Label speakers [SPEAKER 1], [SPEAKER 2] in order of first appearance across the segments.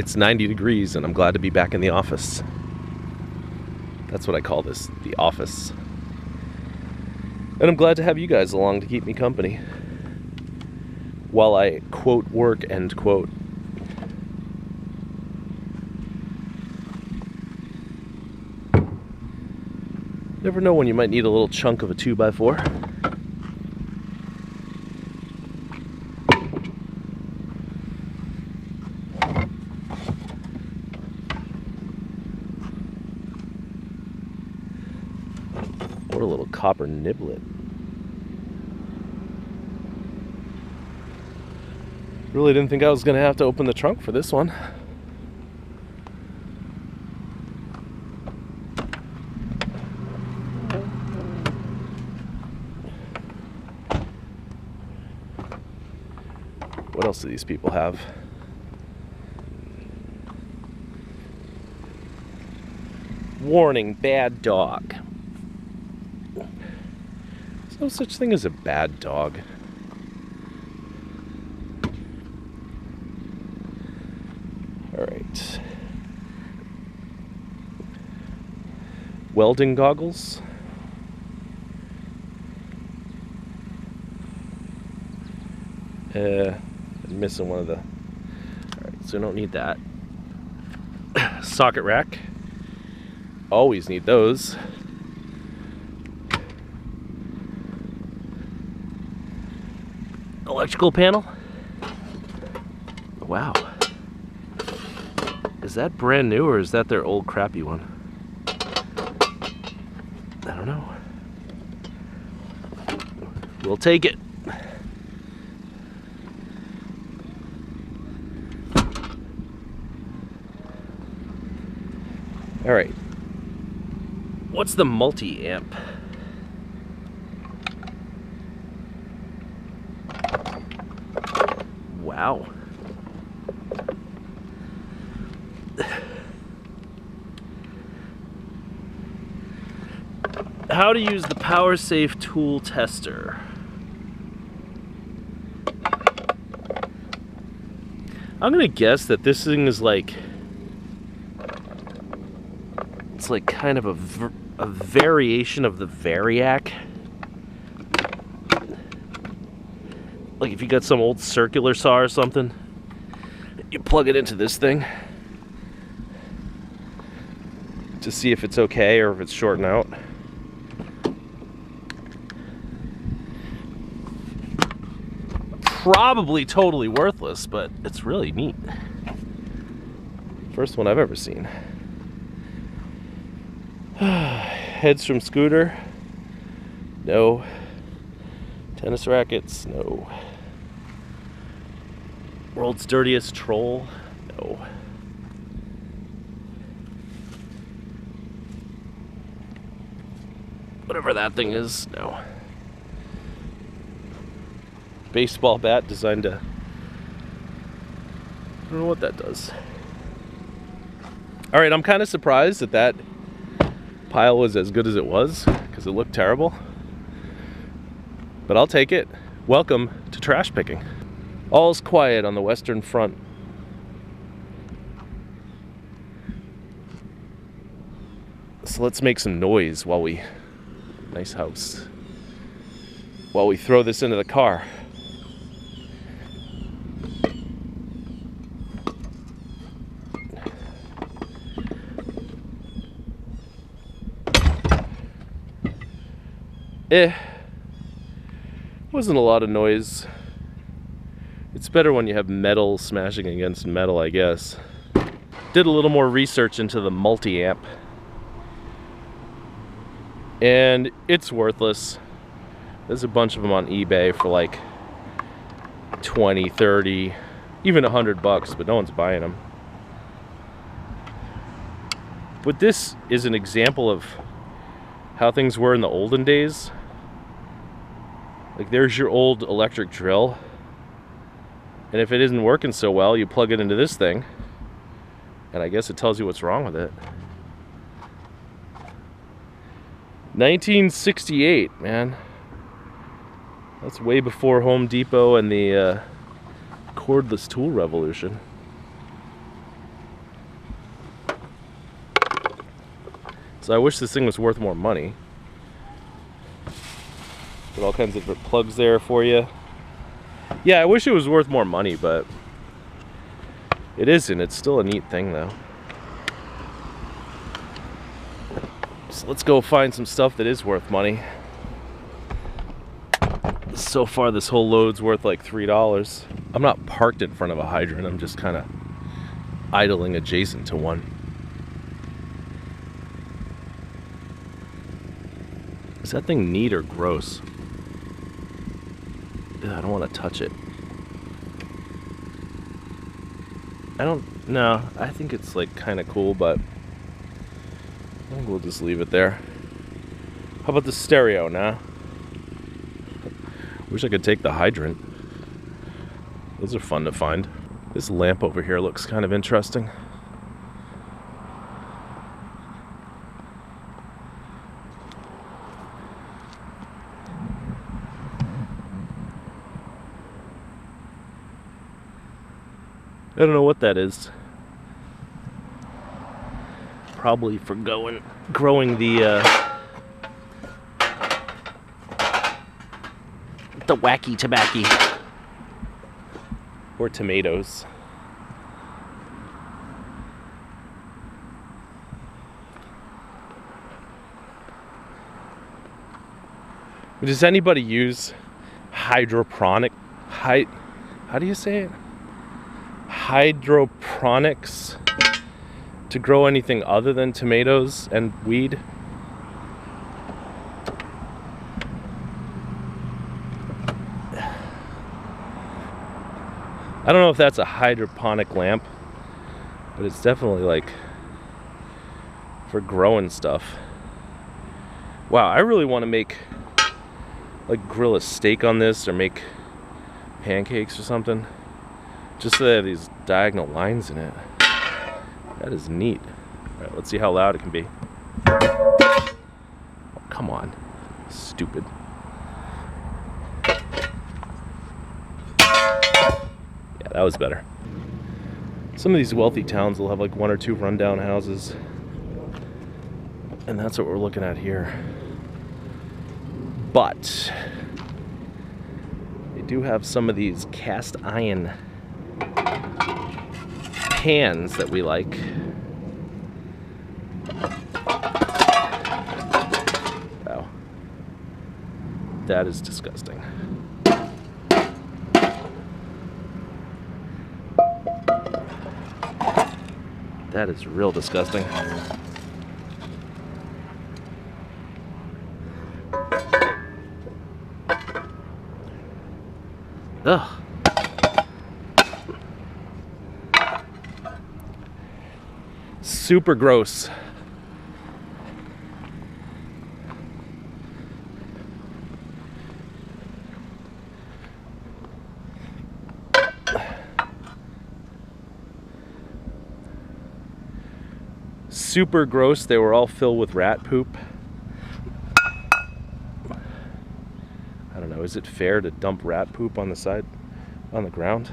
[SPEAKER 1] It's 90 degrees and I'm glad to be back in the office. That's what I call this, the office. And I'm glad to have you guys along to keep me company while I quote work, end quote. Never know when you might need a little chunk of a 2x4. Or a little copper niblet. Really didn't think I was going to have to open the trunk for this one. What else do these people have? Warning, bad dog. There's no such thing as a bad dog. Alright. Welding goggles. I'm missing one of the... Alright, so I don't need that. Socket rack. Always need those. Electrical panel. Wow. Is that brand new or is that their old crappy one? I don't know. We'll take it. All right. What's the Multiamp? Wow. How to use the PowerSafe tool tester. I'm gonna guess that this thing is like, it's like kind of a variation of the Variac. Like if you got some old circular saw or something, you plug it into this thing to see if it's okay or if it's shorting out. Probably totally worthless, but it's really neat. First one I've ever seen. Heads from scooter. No. Tennis rackets. No. World's dirtiest troll. No. Whatever that thing is. No. Baseball bat designed to... I don't know what that does. Alright, I'm kind of surprised that that pile was as good as it was, because it looked terrible. But I'll take it. Welcome to trash picking. All's quiet on the Western Front. So let's make some noise while we... Nice house. While we throw this into the car. Wasn't a lot of noise. It's better when you have metal smashing against metal, I guess. Did a little more research into the Multiamp. And it's worthless. There's a bunch of them on eBay for like 20, 30, even $100, but no one's buying them. But this is an example of how things were in the olden days. Like there's your old electric drill, and if it isn't working so well, you plug it into this thing, and I guess it tells you what's wrong with it. 1968, man. That's way before Home Depot and the cordless tool revolution. So I wish this thing was worth more money. Put all kinds of different plugs there for you. Yeah, I wish it was worth more money, but it isn't. It's still a neat thing though. So let's go find some stuff that is worth money. So far this whole load's worth like $3. I'm not parked in front of a hydrant, I'm just kind of idling adjacent to one. Is that thing neat or gross? Ugh, I don't want to touch it. No, I think it's like kind of cool, but I think we'll just leave it there. How about the stereo now? Wish I could take the hydrant. Those are fun to find. This lamp over here looks kind of interesting. I don't know what that is. Probably for growing the wacky tobacco or tomatoes. Does anybody use hydroponic? How do you say it? Hydroponics to grow anything other than tomatoes and weed? I don't know if that's a hydroponic lamp, but it's definitely like for growing stuff. Wow, I really want to make, like, grill a steak on this or make pancakes or something. Just so they have these diagonal lines in it. That is neat. All right, let's see how loud it can be. Oh, come on. Stupid. Yeah, that was better. Some of these wealthy towns will have like 1 or 2 rundown houses. And that's what we're looking at here. But they do have some of these cast iron pans that we like. Wow. That is disgusting. That is real disgusting. Ugh. Super gross. Super gross. They were all filled with rat poop. I don't know, is it fair to dump rat poop on the side, on the ground?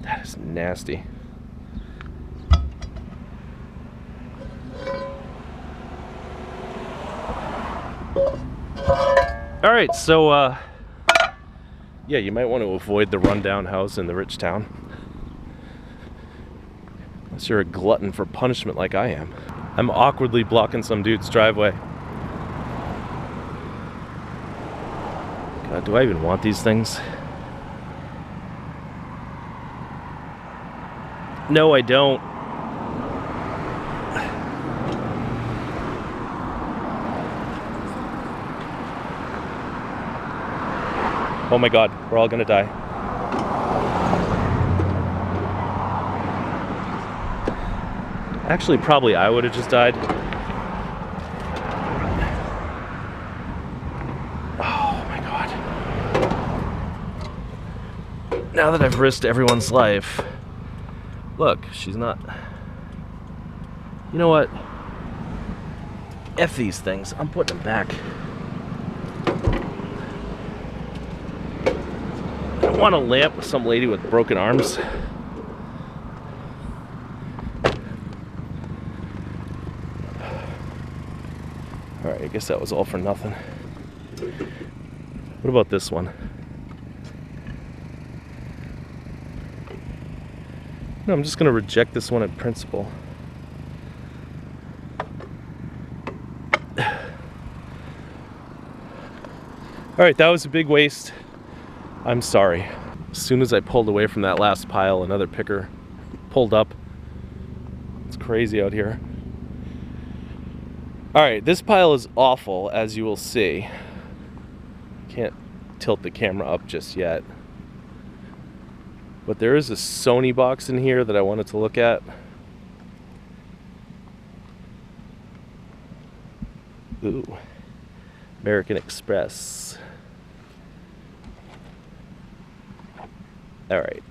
[SPEAKER 1] That is nasty. All right, so yeah, you might want to avoid the rundown house in the rich town. Unless you're a glutton for punishment like I am. I'm awkwardly blocking some dude's driveway. God, do I even want these things? No, I don't. Oh my God, we're all gonna die. Actually, probably I would have just died. Oh my God. Now that I've risked everyone's life. Look, she's not. You know what? F these things. I'm putting them back. want a lamp with some lady with broken arms. Alright, I guess that was all for nothing. What about this one? No, I'm just going to reject this one in principle. Alright, that was a big waste. I'm sorry. As soon as I pulled away from that last pile, another picker pulled up. It's crazy out here. Alright, this pile is awful, as you will see. Can't tilt the camera up just yet. But there is a Sony box in here that I wanted to look at. Ooh. American Express. Alright.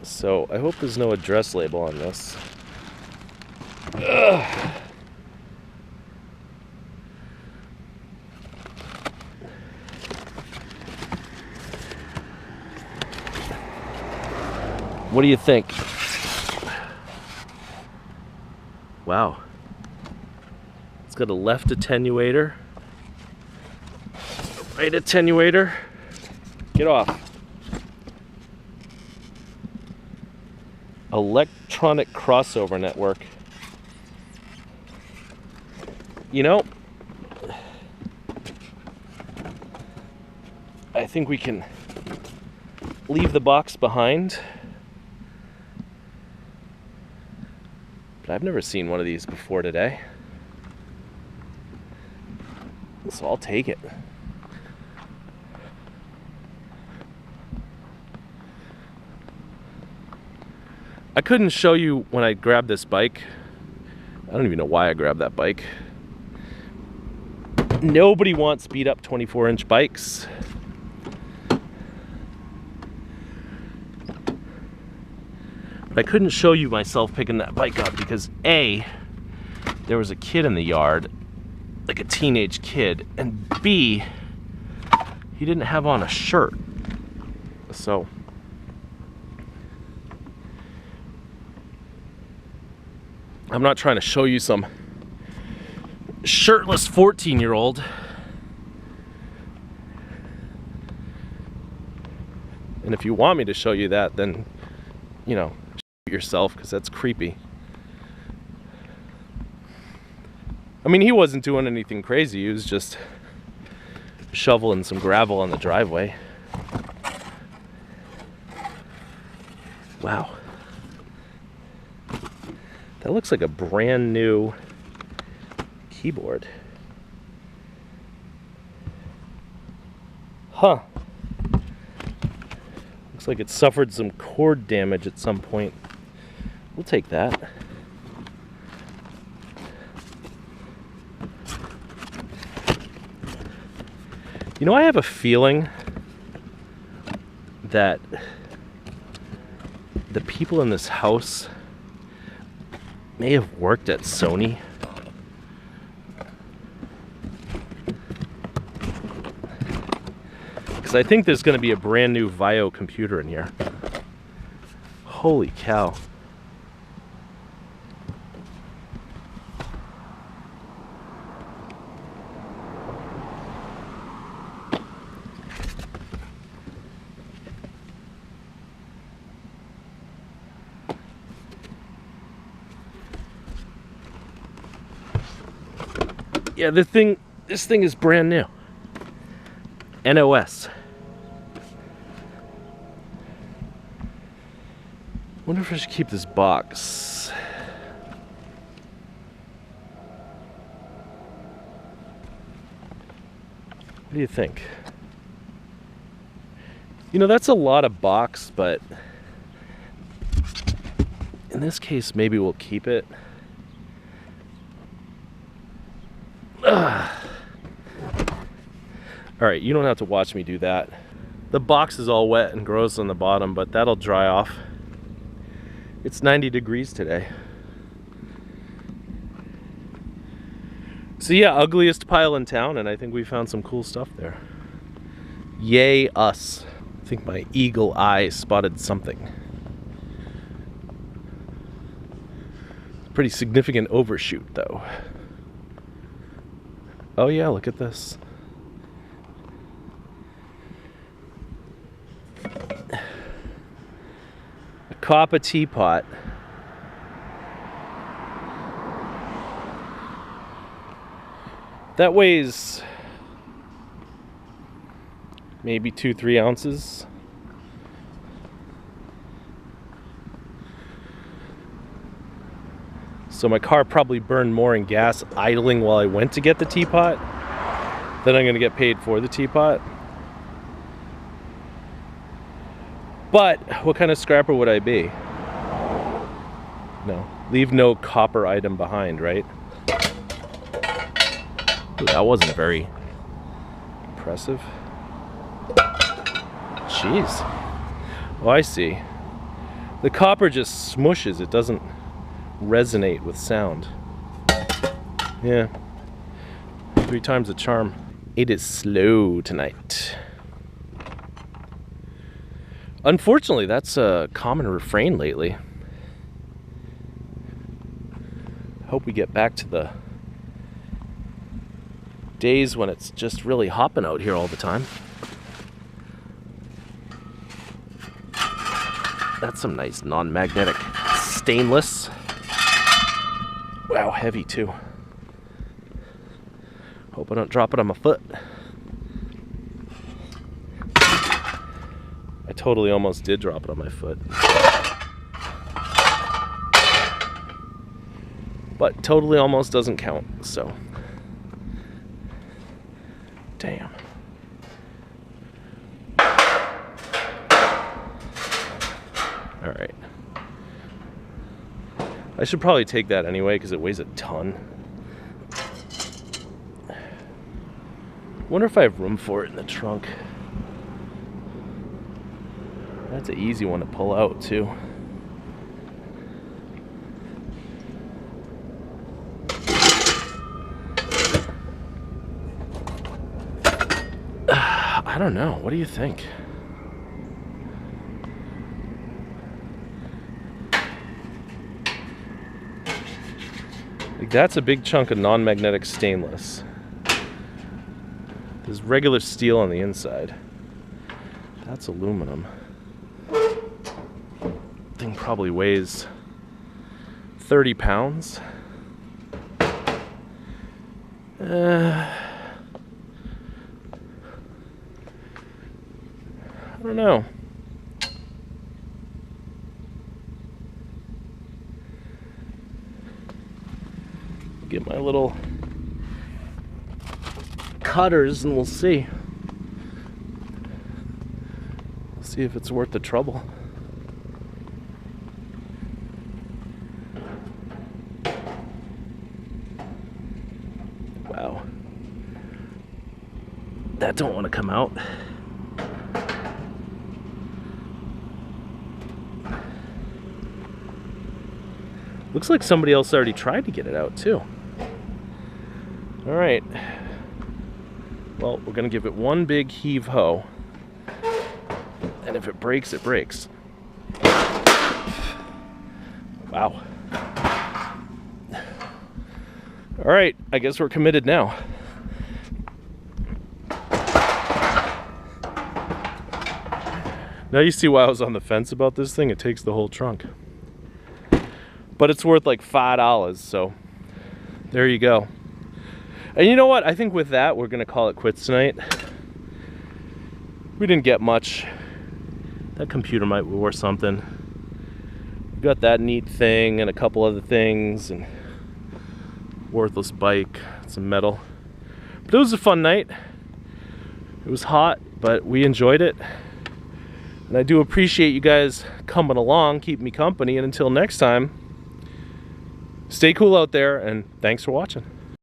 [SPEAKER 1] So, I hope there's no address label on this. Ugh. What do you think? Wow. It's got a left attenuator, right attenuator. Get off. Electronic crossover network. You know, I think we can leave the box behind. But I've never seen one of these before today. So I'll take it. I couldn't show you when I grabbed this bike. I don't even know why I grabbed that bike. Nobody wants beat up 24-inch bikes. But I couldn't show you myself picking that bike up because A, there was a kid in the yard, like a teenage kid, and B, he didn't have on a shirt. So I'm not trying to show you some shirtless 14-year-old. And if you want me to show you that, then, you know, yourself, because that's creepy. I mean, he wasn't doing anything crazy. He was just shoveling some gravel on the driveway. Wow. That looks like a brand new keyboard. Huh. Looks like it suffered some cord damage at some point. We'll take that. You know, I have a feeling that the people in this house may have worked at Sony. Because I think there's going to be a brand new Vio computer in here. Holy cow. Yeah, this thing is brand new. NOS. Wonder if I should keep this box. What do you think? You know, that's a lot of box, but in this case, maybe we'll keep it. Alright, you don't have to watch me do that. The box is all wet and gross on the bottom, but that'll dry off. It's 90 degrees today. So yeah, ugliest pile in town, and I think we found some cool stuff there. Yay us. I think my eagle eye spotted something. Pretty significant overshoot though. Oh yeah, look at this. A copper teapot. That weighs maybe 2-3 ounces. So my car probably burned more in gas idling while I went to get the teapot than I'm gonna get paid for the teapot. But what kind of scrapper would I be? No, leave no copper item behind, right? Ooh, that wasn't very impressive. Jeez. Oh, I see. The copper just smushes, it doesn't resonate with sound. Yeah. 3 times the charm. It is slow tonight. Unfortunately, that's a common refrain lately. Hope we get back to the days when it's just really hopping out here all the time. That's some nice non-magnetic stainless. Wow, heavy too. Hope I don't drop it on my foot. I totally almost did drop it on my foot. But totally almost doesn't count, so. Damn. All right. I should probably take that anyway because it weighs a ton. Wonder if I have room for it in the trunk. That's an easy one to pull out too. I don't know. What do you think? Like, that's a big chunk of non-magnetic stainless. There's regular steel on the inside. That's aluminum. Thing probably weighs 30 pounds. I don't know. Get my little cutters and we'll see. See if it's worth the trouble. Wow. That don't want to come out. Looks like somebody else already tried to get it out too. All right. Well, we're gonna give it one big heave-ho. And if it breaks, it breaks. Wow. All right, I guess we're committed now. Now you see why I was on the fence about this thing. It takes the whole trunk. But it's worth like $5, so there you go. And you know what? I think with that, we're gonna call it quits tonight. We didn't get much. That computer might be worth something. We got that neat thing and a couple other things and worthless bike, some metal. But it was a fun night. It was hot, but we enjoyed it. And I do appreciate you guys coming along, keeping me company, and until next time, stay cool out there, and thanks for watching.